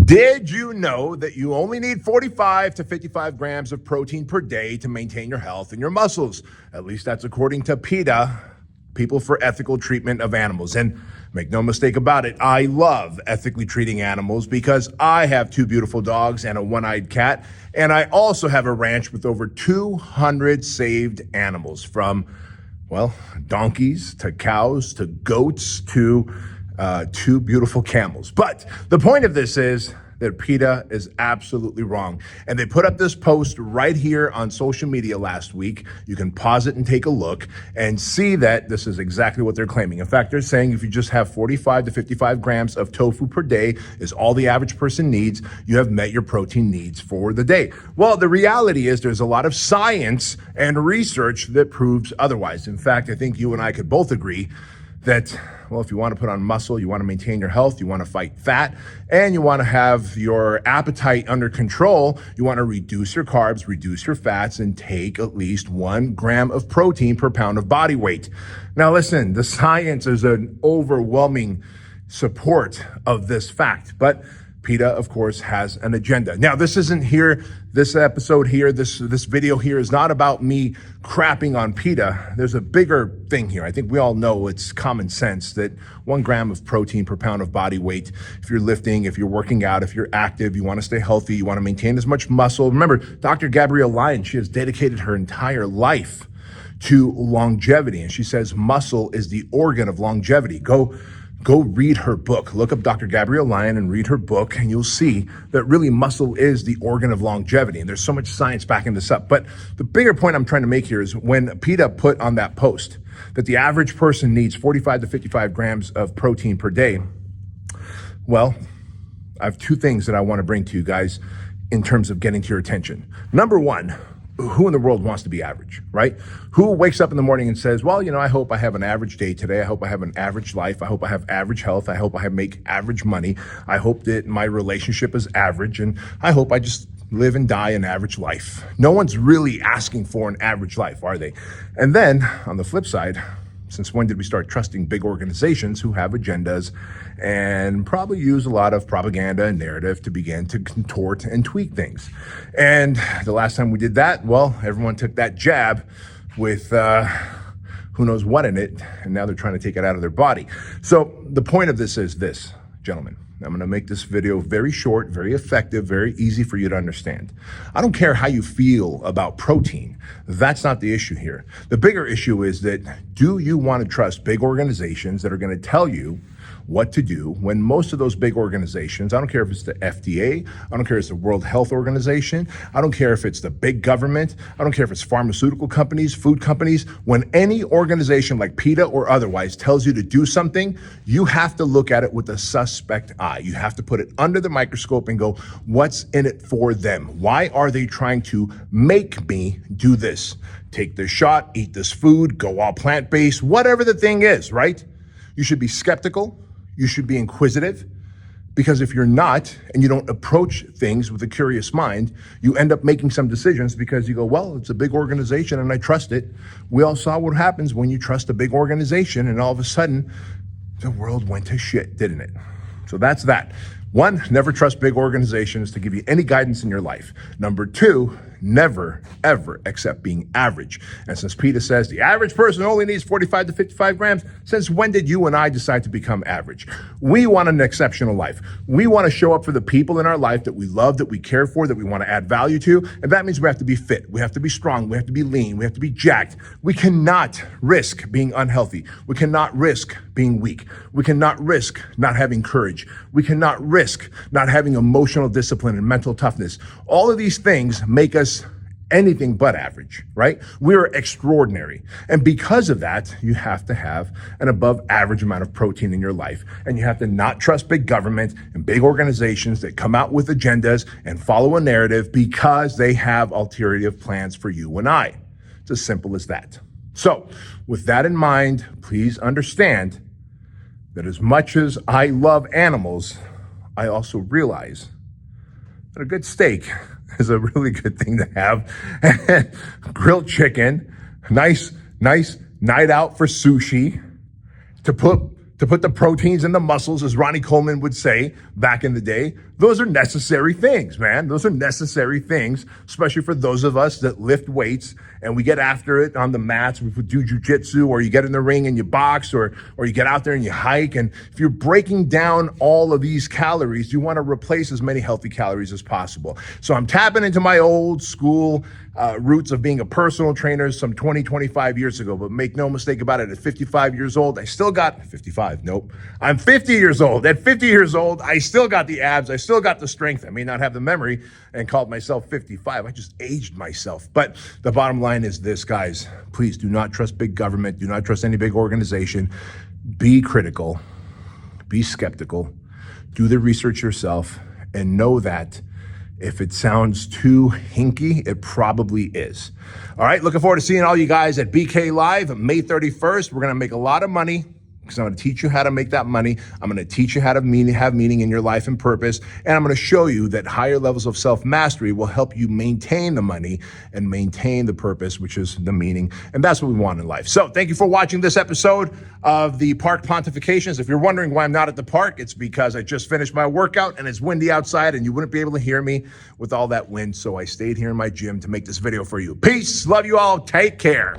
Did you know that you only need 45 to 55 grams of protein per day to maintain your health and your muscles? At least that's according to PETA, People for Ethical Treatment of Animals. And make no mistake about it, I love ethically treating animals because I have 2 beautiful dogs and a one-eyed cat. And I also have a ranch with over 200 saved animals, from, well, donkeys to cows to goats to 2 beautiful camels. But the point of this is that PETA is absolutely wrong. And they put up this post right here on social media last week. You can pause it and take a look and see that this is exactly what they're claiming. In fact, they're saying if you just have 45 to 55 grams of tofu per day is all the average person needs, you have met your protein needs for the day. Well, the reality is there's a lot of science and research that proves otherwise. In fact, I think you and I could both agree that, well, if you want to put on muscle, you want to maintain your health, you want to fight fat, and you want to have your appetite under control, you want to reduce your carbs, reduce your fats, and take at least 1 gram of protein per pound of body weight. Now, listen, the science is an overwhelming support of this fact, but PETA, of course, has an agenda. Now, this isn't here, this episode here, this video here is not about me crapping on PETA. There's a bigger thing here. I think we all know it's common sense that 1 gram of protein per pound of body weight, if you're lifting, if you're working out, if you're active, you want to stay healthy, you want to maintain as much muscle. Remember, Dr. Keuilian, she has dedicated her entire life to longevity, and she says muscle is the organ of longevity. Go read her book. Look up Dr. Keuilian and read her book, and you'll see that really muscle is the organ of longevity. And there's so much science backing this up. But the bigger point I'm trying to make here is when PETA put on that post that the average person needs 45 to 55 grams of protein per day, well, I have 2 things that I want to bring to you guys in terms of getting to your attention. Number 1, who in the world wants to be average, right? Who wakes up in the morning and says, well, I hope I have an average day today. I hope I have an average life. I hope I have average health. I hope I make average money. I hope that my relationship is average. And I hope I just live and die an average life. No one's really asking for an average life, are they? And then on the flip side, since when did we start trusting big organizations who have agendas and probably use a lot of propaganda and narrative to begin to contort and tweak things? And the last time we did that, well, everyone took that jab with who knows what in it, and now they're trying to take it out of their body. So the point of this is this, gentlemen. I'm going to make this video very short, very effective, very easy for you to understand. I don't care how you feel about protein. That's not the issue here. The bigger issue is that, do you want to trust big organizations that are going to tell you what to do when most of those big organizations, I don't care if it's the FDA, I don't care if it's the World Health Organization, I don't care if it's the big government, I don't care if it's pharmaceutical companies, food companies, when any organization like PETA or otherwise tells you to do something, you have to look at it with a suspect eye. You have to put it under the microscope and go, what's in it for them? Why are they trying to make me do this? Take this shot, eat this food, go all plant-based, whatever the thing is, right? You should be skeptical. You should be inquisitive, because if you're not and you don't approach things with a curious mind, you end up making some decisions because you go, well, it's a big organization and I trust it. We all saw what happens when you trust a big organization, and all of a sudden the world went to shit, didn't it? So that's that. 1, never trust big organizations to give you any guidance in your life. Number 2, never, ever accept being average. And since PETA says the average person only needs 45 to 55 grams, since when did you and I decide to become average? We want an exceptional life. We want to show up for the people in our life that we love, that we care for, that we want to add value to. And that means we have to be fit. We have to be strong. We have to be lean. We have to be jacked. We cannot risk being unhealthy. We cannot risk being weak. We cannot risk not having courage. We cannot risk not having emotional discipline and mental toughness. All of these things make us anything but average, right? We're extraordinary. And because of that, you have to have an above average amount of protein in your life. And you have to not trust big government and big organizations that come out with agendas and follow a narrative because they have ulterior plans for you and I. It's as simple as that. So with that in mind, please understand that as much as I love animals, I also realize that a good steak is a really good thing to have. Grilled chicken, nice night out for sushi, to put to put the proteins in the muscles, as Ronnie Coleman would say back in the day. Those are necessary things, man. Those are necessary things, especially for those of us that lift weights and we get after it on the mats. We do jujitsu, or you get in the ring and you box, or you get out there and you hike. And if you're breaking down all of these calories, you want to replace as many healthy calories as possible. So I'm tapping into my old school roots of being a personal trainer some 20, 25 years ago. But make no mistake about it, at 55 years old, I still got 55. Nope. I'm 50 years old. At 50 years old, I still got the abs. I still got the strength. I may not have the memory and called myself 55. I just aged myself. But the bottom line is this, guys. Please do not trust big government. Do not trust any big organization. Be critical. Be skeptical. Do the research yourself, and know that if it sounds too hinky, it probably is. All right, looking forward to seeing all you guys at BK Live May 31st. We're going to make a lot of money, because I'm going to teach you how to make that money. I'm going to teach you how to have meaning in your life and purpose. And I'm going to show you that higher levels of self-mastery will help you maintain the money and maintain the purpose, which is the meaning. And that's what we want in life. So thank you for watching this episode of the Park Pontifications. If you're wondering why I'm not at the park, it's because I just finished my workout and it's windy outside and you wouldn't be able to hear me with all that wind. So I stayed here in my gym to make this video for you. Peace. Love you all. Take care.